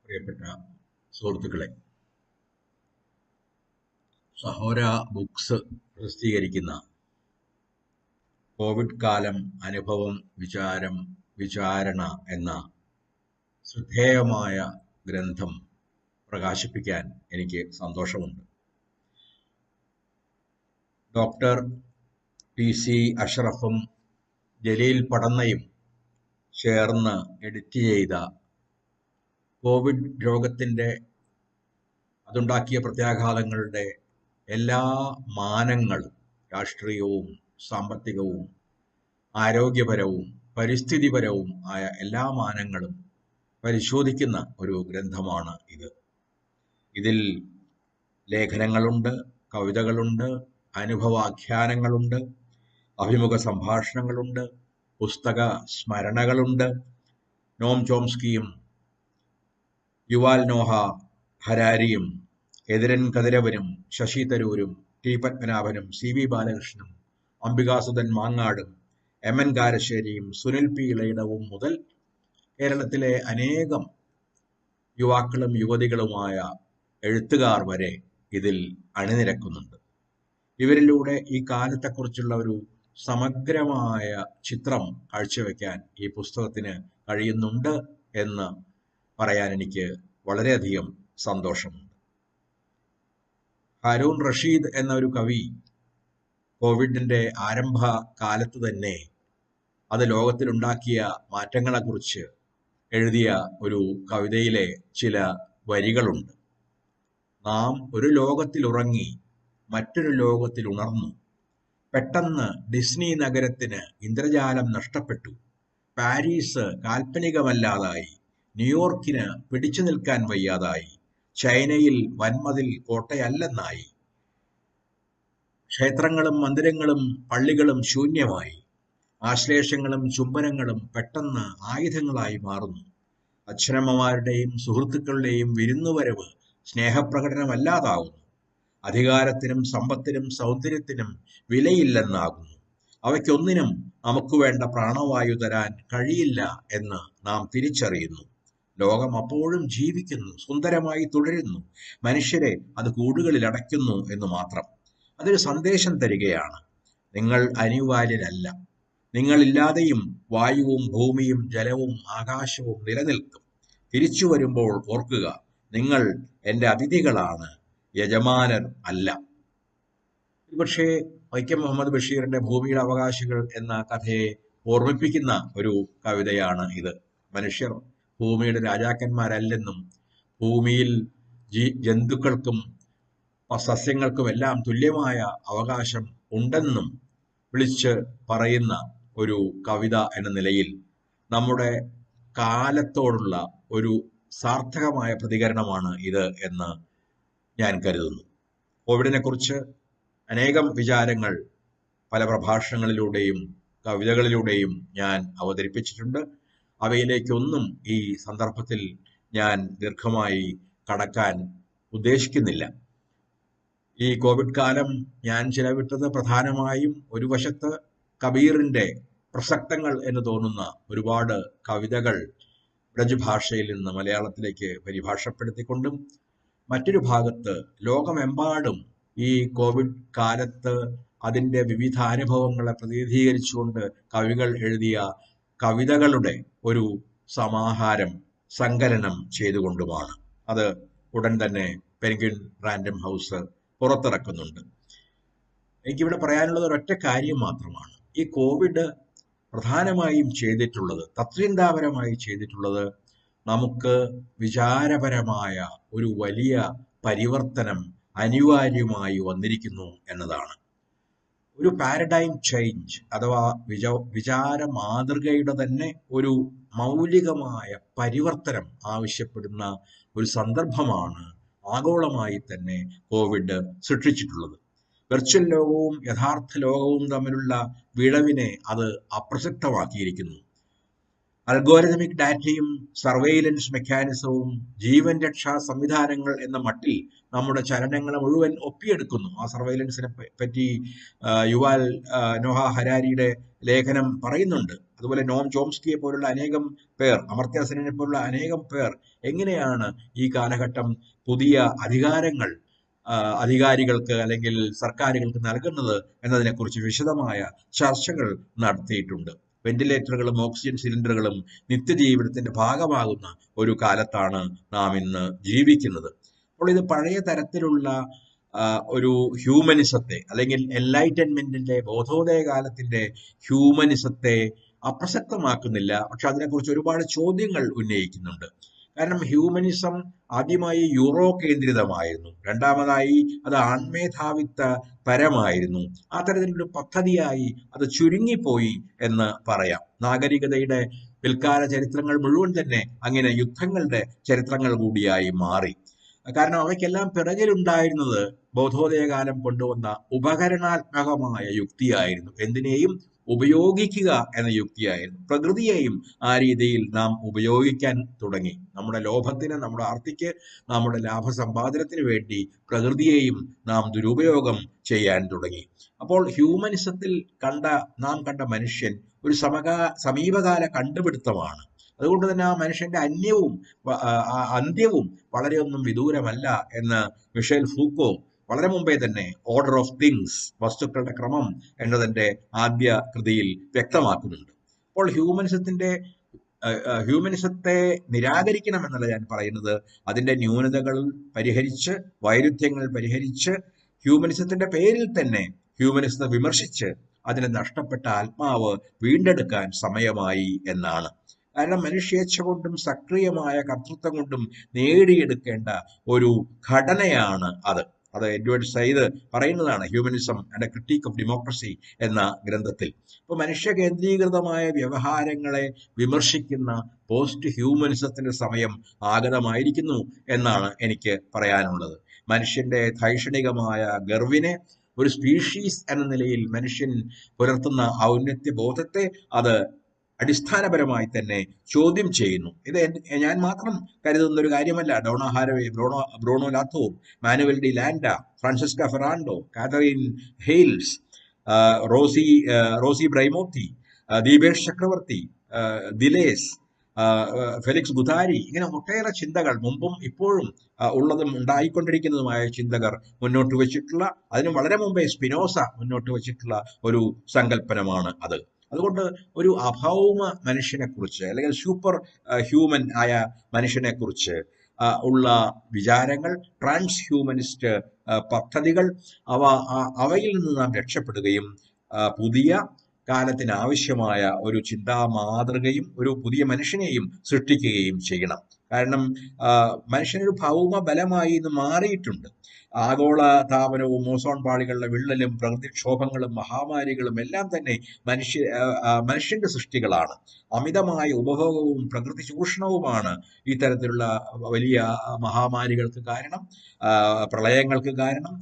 പ്രിയപ്പെട്ട സുഹൃത്തുക്കളെ, സഹോര ബുക്സ് പ്രസിദ്ധീകരിക്കുന്ന കോവിഡ് കാലം അനുഭവം വിചാരണ എന്ന ശ്രദ്ധേയമായ ഗ്രന്ഥം പ്രകാശിപ്പിക്കാൻ എനിക്ക് സന്തോഷമുണ്ട്. ഡോക്ടർ PC അഷ്റഫും ജലീൽ പടന്നയും ചേർന്ന് എഡിറ്റ് ചെയ്ത കോവിഡ് രോഗത്തിൻ്റെ അതുണ്ടാക്കിയ പ്രത്യാഘാതങ്ങളുടെ എല്ലാ മാനങ്ങളും, രാഷ്ട്രീയവും സാമ്പത്തികവും ആരോഗ്യപരവും പരിസ്ഥിതിപരവും ആയ എല്ലാ മാനങ്ങളും പരിശോധിക്കുന്ന ഒരു ഗ്രന്ഥമാണ് ഇത്. ഇതിൽ ലേഖനങ്ങളുണ്ട്, കവിതകളുണ്ട്, അനുഭവാഖ്യാനങ്ങളുണ്ട്, അഭിമുഖ സംഭാഷണങ്ങളുണ്ട്, പുസ്തക സ്മരണകളുണ്ട്. നോം ചോംസ്കിയും യുവാൽ നോഹ ഹരാരിയും എതിരൻ കതിരവനും ശശി തരൂരും ടി പത്മനാഭനും CV ബാലകൃഷ്ണനും അംബികാസുധൻ മാങ്ങാടും MN കാരശ്ശേരിയും സുനിൽ P ഇളയിടവും മുതൽ കേരളത്തിലെ അനേകം യുവാക്കളും യുവതികളുമായ എഴുത്തുകാർ വരെ ഇതിൽ അണിനിരക്കുന്നുണ്ട്. ഇവരിലൂടെ ഈ കാലത്തെക്കുറിച്ചുള്ള ഒരു സമഗ്രമായ ചിത്രം കാഴ്ചവെക്കാൻ ഈ പുസ്തകത്തിന് കഴിയുന്നുണ്ട് എന്ന് പറയാൻ എനിക്ക് വളരെയധികം സന്തോഷമുണ്ട്. ഹാരൂൺ റഷീദ് എന്ന ഒരു കവി കോവിഡിന്റെ ആരംഭ കാലത്ത് തന്നെ അത് ലോകത്തിലുണ്ടാക്കിയ മാറ്റങ്ങളെക്കുറിച്ച് എഴുതിയ ഒരു കവിതയിലെ ചില വരികളുണ്ട്. നാം ഒരു ലോകത്തിൽ ഉറങ്ങി മറ്റൊരു ലോകത്തിൽ ഉണർന്നു. പെട്ടെന്ന് ഡിസ്നി നഗരത്തിന് ഇന്ദ്രജാലം നഷ്ടപ്പെട്ടു. പാരീസ് കാൽപ്പനികമല്ലാതായി. ന്യൂയോർക്കിന് പിടിച്ചു നിൽക്കാൻ വയ്യാതായി. ചൈനയിൽ വൻമതിൽ കോട്ടയല്ലെന്നായി. ക്ഷേത്രങ്ങളും മന്ദിരങ്ങളും പള്ളികളും ശൂന്യമായി. ആശ്ലേഷങ്ങളും ചുംബനങ്ങളും പെട്ടെന്ന് ആയുധങ്ങളായി മാറുന്നു. അച്ഛനമ്മമാരുടെയും സുഹൃത്തുക്കളുടെയും വിരുന്നുവരവ് സ്നേഹപ്രകടനമല്ലാതാവുന്നു. അധികാരത്തിനും സമ്പത്തിനും സൗന്ദര്യത്തിനും വിലയില്ലെന്നാകുന്നു. അവയ്ക്കൊന്നിനും നമുക്ക് വേണ്ട പ്രാണവായു തരാൻ കഴിയില്ല എന്ന് നാം തിരിച്ചറിയുന്നു. ലോകം അപ്പോഴും ജീവിക്കുന്നു, സുന്ദരമായി തുടരുന്നു. മനുഷ്യരെ അത് കൂടുകളിൽ അടയ്ക്കുന്നു എന്ന് മാത്രം. അതൊരു സന്ദേശം തരികയാണ്. നിങ്ങൾ അനിവാര്യരല്ല. നിങ്ങളില്ലാതെയും വായുവും ഭൂമിയും ജലവും ആകാശവും നിലനിൽക്കും. തിരിച്ചു വരുമ്പോൾ ഓർക്കുക, നിങ്ങൾ എൻ്റെ അതിഥികളാണ്, യജമാനർ അല്ല. പക്ഷേ വൈക്കം മുഹമ്മദ് ബഷീറിന്റെ ഭൂമിയുടെ അവകാശികൾ എന്ന കഥയെ ഓർമ്മിപ്പിക്കുന്ന ഒരു കവിതയാണ് ഇത്. മനുഷ്യർ ഭൂമിയുടെ രാജാക്കന്മാരല്ലെന്നും ഭൂമിയിൽ ജന്തുക്കൾക്കും സസ്യങ്ങൾക്കുമെല്ലാം തുല്യമായ അവകാശം ഉണ്ടെന്നും വിളിച്ച് പറയുന്ന ഒരു കവിത എന്ന നിലയിൽ നമ്മുടെ കാലത്തോടുള്ള ഒരു സാർത്ഥകമായ പ്രതികരണമാണ് ഇത് എന്ന് ഞാൻ കരുതുന്നു. കോവിഡിനെ കുറിച്ച് അനേകം വിചാരങ്ങൾ പല പ്രഭാഷണങ്ങളിലൂടെയും കവിതകളിലൂടെയും ഞാൻ അവതരിപ്പിച്ചിട്ടുണ്ട്. അവയിലേക്കൊന്നും ഈ സന്ദർഭത്തിൽ ഞാൻ ദീർഘമായി കടക്കാൻ ഉദ്ദേശിക്കുന്നില്ല. ഈ കോവിഡ് കാലം ഞാൻ ചിലവിട്ടത് പ്രധാനമായും ഒരു വശത്ത് കബീറിന്റെ പ്രസക്തങ്ങൾ എന്ന് തോന്നുന്ന ഒരുപാട് കവിതകൾ ബ്രജ് ഭാഷയിൽ നിന്ന് മലയാളത്തിലേക്ക് പരിഭാഷപ്പെടുത്തിക്കൊണ്ടും, മറ്റൊരു ഭാഗത്ത് ലോകമെമ്പാടും ഈ കോവിഡ് കാലത്ത് അതിൻ്റെ വിവിധ അനുഭവങ്ങളെ പ്രതിനിധീകരിച്ചുകൊണ്ട് കവികൾ എഴുതിയ കവിതകളുടെ ഒരു സമാഹാരം, സങ്കലനം ചെയ്തുകൊണ്ടുമാണ്. അത് ഉടൻ തന്നെ പെൻഗ്വിൻ റാൻഡം ഹൗസ് പുറത്തിറക്കുന്നുണ്ട്. എനിക്കിവിടെ പറയാനുള്ളത് ഒരൊറ്റ കാര്യം മാത്രമാണ്. ഈ കോവിഡ് പ്രധാനമായും ചെയ്തിട്ടുള്ളത്, തത്വചിന്താപരമായി ചെയ്തിട്ടുള്ളത്, നമുക്ക് വിചാരപരമായ ഒരു വലിയ പരിവർത്തനം അനിവാര്യമായി വന്നിരിക്കുന്നു എന്നതാണ്. ഒരു പാരഡൈം ചേഞ്ച് അഥവാ വിചാര മാതൃകയുടെ തന്നെ ഒരു മൗലികമായ പരിവർത്തനം ആവശ്യപ്പെടുന്ന ഒരു സന്ദർഭമാണ് ആഗോളമായി തന്നെ കോവിഡ് സൃഷ്ടിച്ചിട്ടുള്ളത്. വെർച്വൽ ലോകവും യഥാർത്ഥ ലോകവും തമ്മിലുള്ള വിടവിനെ അത് അപ്രസക്തമാക്കിയിരിക്കുന്നു. അൽഗോരിതമിക് ഡാറ്റയും സർവെയിലൻസ് മെക്കാനിസവും ജീവൻ രക്ഷാ സംവിധാനങ്ങൾ എന്ന മട്ടിൽ നമ്മുടെ ചലനങ്ങളെ മുഴുവൻ ഒപ്പിയെടുക്കുന്നു. ആ സർവൈലൻസിനെ പറ്റി യുവാൽ നോഹ ഹരാരിയുടെ ലേഖനം പറയുന്നുണ്ട്. അതുപോലെ നോം ചോംസ്കിയെ പോലുള്ള അനേകം പേർ, അമർത്യ സെനിനെ പോലുള്ള അനേകം പേർ എങ്ങനെയാണ് ഈ കാലഘട്ടം പുതിയ അധികാരങ്ങൾ അധികാരികൾക്ക് അല്ലെങ്കിൽ സർക്കാരുകൾക്ക് നൽകുന്നത് എന്നതിനെക്കുറിച്ച് വിശദമായ ചർച്ചകൾ നടത്തിയിട്ടുണ്ട്. വെന്റിലേറ്ററുകളും ഓക്സിജൻ സിലിണ്ടറുകളും നിത്യജീവിതത്തിന്റെ ഭാഗമാകുന്ന ഒരു കാലത്താണ് നാം ഇന്ന് ജീവിക്കുന്നത്. അപ്പോൾ ഇത് പഴയ തരത്തിലുള്ള ഒരു ഹ്യൂമനിസത്തെ അല്ലെങ്കിൽ എൻലൈറ്റൻമെന്റിന്റെ ബോധോദയ കാലത്തിന്റെ ഹ്യൂമനിസത്തെ അപ്രസക്തമാക്കുന്നില്ല. പക്ഷെ അതിനെക്കുറിച്ച് ഒരുപാട് ചോദ്യങ്ങൾ ഉന്നയിക്കുന്നുണ്ട്. കാരണം ഹ്യൂമനിസം ആദ്യമായി യൂറോ കേന്ദ്രിതമായിരുന്നു, രണ്ടാമതായി അത് ആൺമേധാവിത്വ പരമായിരുന്നു. ആ തരത്തിലൊരു പദ്ധതിയായി അത് ചുരുങ്ങിപ്പോയി എന്ന് പറയാം. നാഗരികതയുടെ പിൽക്കാല ചരിത്രങ്ങൾ മുഴുവൻ തന്നെ അങ്ങനെ യുദ്ധങ്ങളുടെ ചരിത്രങ്ങൾ കൂടിയായി മാറി. കാരണം അവയ്ക്കെല്ലാം പിറകിലുണ്ടായിരുന്നത് ബോധോദയകാലം കൊണ്ടുവന്ന ഉപകരണാത്മകമായ യുക്തിയായിരുന്നു. എന്തിനേയും ഉപയോഗിക്കുക എന്ന യുക്തിയായിരുന്നു. പ്രകൃതിയെയും ആ രീതിയിൽ നാം ഉപയോഗിക്കാൻ തുടങ്ങി. നമ്മുടെ ലോഭത്തിന്, നമ്മുടെ ആർത്തിക്ക്, നമ്മുടെ ലാഭസമ്പാദനത്തിന് വേണ്ടി പ്രകൃതിയെയും നാം ദുരുപയോഗം ചെയ്യാൻ തുടങ്ങി. അപ്പോൾ ഹ്യൂമനിസത്തിൽ നാം കണ്ട മനുഷ്യൻ ഒരു സമീപകാല കണ്ടുപിടുത്തമാണ്. അതുകൊണ്ട് തന്നെ ആ മനുഷ്യന്റെ അന്ത്യവും വളരെയൊന്നും വിദൂരമല്ല എന്ന് മിഷേൽ ഫൂക്കോ വളരെ മുമ്പേ തന്നെ ഓർഡർ ഓഫ് തിങ്സ്, വസ്തുക്കളുടെ ക്രമം എന്നതിന്റെ ആദ്യ കൃതിയിൽ വ്യക്തമാക്കുന്നുണ്ട്. അപ്പോൾ ഹ്യൂമനിസത്തെ നിരാകരിക്കണമെന്നല്ല ഞാൻ പറയുന്നത്. അതിന്റെ ന്യൂനതകൾ പരിഹരിച്ച്, വൈരുദ്ധ്യങ്ങൾ പരിഹരിച്ച്, ഹ്യൂമനിസത്തിന്റെ പേരിൽ തന്നെ ഹ്യൂമനിസത്തെ വിമർശിച്ച് അതിന് നഷ്ടപ്പെട്ട ആത്മാവ് വീണ്ടെടുക്കാൻ സമയമായി എന്നാണ്. കാരണം മനുഷ്യേച്ഛ കൊണ്ടും സക്രിയമായ കർത്തൃത്വം കൊണ്ടും നേടിയെടുക്കേണ്ട ഒരു ഘടനയാണ് അത്. എഡ്വേർഡ് സയ്യിദ് പറയുന്നതാണ് humanism and a critic of democracy എന്ന ഗ്രന്ഥത്തിൽ. ഇപ്പൊ മനുഷ്യ കേന്ദ്രീകൃതമായ വ്യവഹാരങ്ങളെ വിമർശിക്കുന്ന പോസ്റ്റ് ഹ്യൂമനിസത്തിന്റെ സമയം ആഗതമായിരിക്കുന്നു എന്നാണ് എനിക്ക് പറയാനുള്ളത്. മനുഷ്യന്റെ ധൈഷണികമായ ഗർവിനെ, ഒരു സ്പീഷീസ് എന്ന നിലയിൽ മനുഷ്യൻ പുലർത്തുന്ന ഔന്നത്യ ബോധത്തെ അത് അടിസ്ഥാനപരമായി തന്നെ ചോദ്യം ചെയ്യുന്നു. ഇത് ഞാൻ മാത്രം കരുതുന്ന ഒരു കാര്യമല്ല. Donna Haraway, Bruno Latour, Manuel De Landa, Francesca Ferrando, Katherine Hayles, Rosi Braidotti, Dipesh Chakrabarty, Deleuze, Felix ഗുതാരി, ഇങ്ങനെ ഒട്ടേറെ ചിന്തകൾ മുമ്പും ഇപ്പോഴും ഉള്ളതും ഉണ്ടായിക്കൊണ്ടിരിക്കുന്നതുമായ ചിന്തകർ മുന്നോട്ട് വെച്ചിട്ടുള്ള, അതിന് വളരെ മുമ്പേ സ്പിനോസ മുന്നോട്ട് വെച്ചിട്ടുള്ള ഒരു സങ്കല്പനമാണ് അത്. അതുകൊണ്ട് ഒരു അഭൗമ മനുഷ്യനെ കുറിച്ച് അല്ലെങ്കിൽ സൂപ്പർ ഹ്യൂമൻ ആയ മനുഷ്യനെ കുറിച്ച് ഉള്ള വിചാരങ്ങൾ, ട്രാൻസ് ഹ്യൂമനിസ്റ്റ് പദ്ധതികൾ, അവയിൽ നിന്ന് നാം രക്ഷപ്പെടുകയും പുതിയ കാലത്തിന് ആവശ്യമായ ഒരു ചിന്താ മാതൃകയും ഒരു പുതിയ മനുഷ്യനെയും സൃഷ്ടിക്കുകയും ചെയ്യണം. കാരണം മനുഷ്യനൊരു ഭൗമ ബലമായി ഇന്ന് മാറിയിട്ടുണ്ട്. ആഗോള താപനവും ഓസോൺ പാളികളുടെ വിള്ളലും പ്രകൃതിക്ഷോഭങ്ങളും മഹാമാരികളും എല്ലാം തന്നെ മനുഷ്യന്റെ സൃഷ്ടികളാണ്. അമിതമായ ഉപഭോഗവും പ്രകൃതി ചൂഷണവുമാണ് ഇത്തരത്തിലുള്ള വലിയ മഹാമാരികൾക്ക് കാരണം, പ്രളയങ്ങൾക്ക് കാരണം,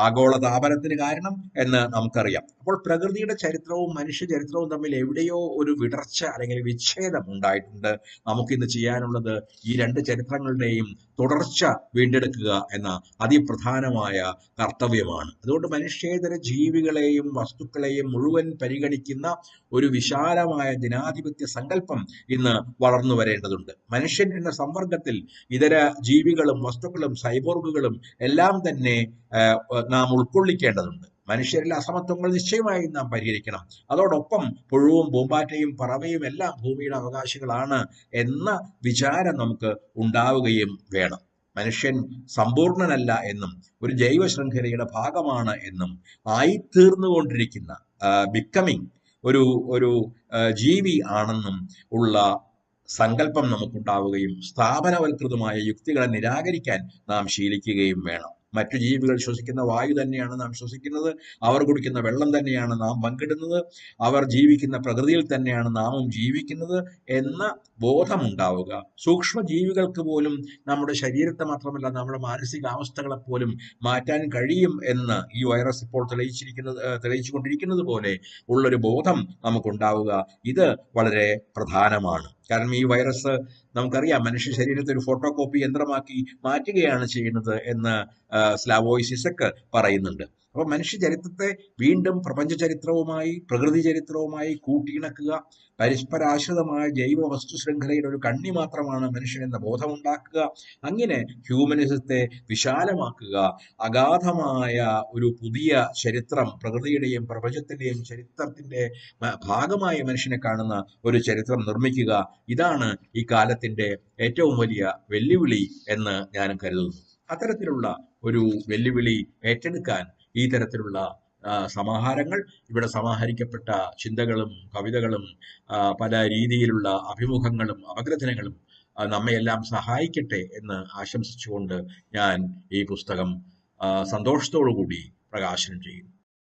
ആഗോള താപനത്തിന് കാരണം എന്ന് നമുക്കറിയാം. അപ്പോൾ പ്രകൃതിയുടെ ചരിത്രവും മനുഷ്യ ചരിത്രവും തമ്മിൽ എവിടെയോ ഒരു വിടർച്ച അല്ലെങ്കിൽ വിച്ഛേദം ഉണ്ടായിട്ടുണ്ട്. നമുക്കിന്ന് ചെയ്യാനുള്ളത് ഈ രണ്ട് ചരിത്രങ്ങളുടെയും തുടർച്ച വീണ്ടെടുക്കുക എന്ന അതിപ്രധാനമായ കർത്തവ്യമാണ്. അതുകൊണ്ട് മനുഷ്യേതര ജീവികളെയും വസ്തുക്കളെയും മുഴുവൻ പരിഗണിക്കുന്ന ഒരു വിശാലമായ ജനാധിപത്യ സങ്കല്പം ഇന്ന് വളർന്നു വരേണ്ടതുണ്ട്. മനുഷ്യൻ എന്ന സമ്പർക്കത്തിൽ ഇതര ജീവികളും വസ്തുക്കളും സൈബോർഗുകളും എല്ലാം തന്നെ നാം ഉൾക്കൊള്ളിക്കേണ്ടതുണ്ട്. മനുഷ്യരിൽ അസമത്വങ്ങൾ നിശ്ചയമായും നാം പരിഹരിക്കണം. അതോടൊപ്പം പുഴുവും പൂമ്പാറ്റയും പറവയും എല്ലാം ഭൂമിയുടെ അവകാശികളാണ് എന്ന വിചാരം നമുക്ക് ഉണ്ടാവുകയും വേണം. മനുഷ്യൻ സമ്പൂർണനല്ല എന്നും ഒരു ജൈവ ശൃംഖലയുടെ ഭാഗമാണ് എന്നും ആയിത്തീർന്നുകൊണ്ടിരിക്കുന്ന ബിക്കമിങ് ഒരു ജീവി ആണെന്നും ഉള്ള സങ്കല്പം നമുക്കുണ്ടാവുകയും സ്ഥാപനവൽകൃതമായ യുക്തികളെ നിരാകരിക്കാൻ നാം ശീലിക്കുകയും വേണം. മറ്റു ജീവികൾ ശ്വസിക്കുന്ന വായു തന്നെയാണ് നാം ശ്വസിക്കുന്നത്. അവർ കുടിക്കുന്ന വെള്ളം തന്നെയാണ് നാം പങ്കിടുന്നത്. അവർ ജീവിക്കുന്ന പ്രകൃതിയിൽ തന്നെയാണ് നാമും ജീവിക്കുന്നത് എന്ന ബോധമുണ്ടാവുക. സൂക്ഷ്മ ജീവികൾക്ക് പോലും നമ്മുടെ ശരീരത്തെ മാത്രമല്ല നമ്മുടെ മാനസികാവസ്ഥകളെ പോലും മാറ്റാൻ കഴിയും എന്ന് ഈ വൈറസ് ഇപ്പോൾ തെളിയിച്ചുകൊണ്ടിരിക്കുന്നത് പോലെ ഉള്ളൊരു ബോധം നമുക്കുണ്ടാവുക, ഇത് വളരെ പ്രധാനമാണ്. കാരണം ഈ വൈറസ് നമുക്കറിയാം മനുഷ്യ ശരീരത്തെ ഒരു ഫോട്ടോ കോപ്പി യന്ത്രമാക്കി മാറ്റുകയാണ് ചെയ്യുന്നത് എന്ന് സ്ലാവോയ് സിസക്ക് പറയുന്നുണ്ട്. അപ്പൊ മനുഷ്യ ചരിത്രത്തെ വീണ്ടും പ്രപഞ്ച ചരിത്രവുമായി പ്രകൃതി ചരിത്രവുമായി കൂട്ടിയിണക്കുക, പരസ്പരാശ്രിതമായ ജൈവ വസ്തു ശൃംഖലയുടെ ഒരു കണ്ണി മാത്രമാണ് മനുഷ്യൻ എന്ന ബോധമുണ്ടാക്കുക, അങ്ങനെ ഹ്യൂമനിസത്തെ വിശാലമാക്കുക, അഗാധമായ ഒരു പുതിയ ചരിത്രം, പ്രകൃതിയുടെയും പ്രപഞ്ചത്തിന്റെയും ചരിത്രത്തിന്റെ ഭാഗമായി മനുഷ്യനെ കാണുന്ന ഒരു ചരിത്രം നിർമ്മിക്കുക, ഇതാണ് ഈ കാലത്തിന്റെ ഏറ്റവും വലിയ വെല്ലുവിളി എന്ന് ഞാൻ കരുതുന്നു. അത്തരത്തിലുള്ള ഒരു വെല്ലുവിളി ഏറ്റെടുക്കാൻ ഈ തരത്തിലുള്ള സമാഹാരങ്ങൾ, ഇവിടെ സമാഹരിക്കപ്പെട്ട ചിന്തകളും കവിതകളും പല രീതിയിലുള്ള അഭിമുഖങ്ങളും അപഗ്രഥനങ്ങളും നമ്മയെല്ലാം സഹായിക്കട്ടെ എന്ന് ആശംസിച്ചുകൊണ്ട് ഞാൻ ഈ പുസ്തകം സന്തോഷത്തോടു കൂടി പ്രകാശനം ചെയ്യുന്നു.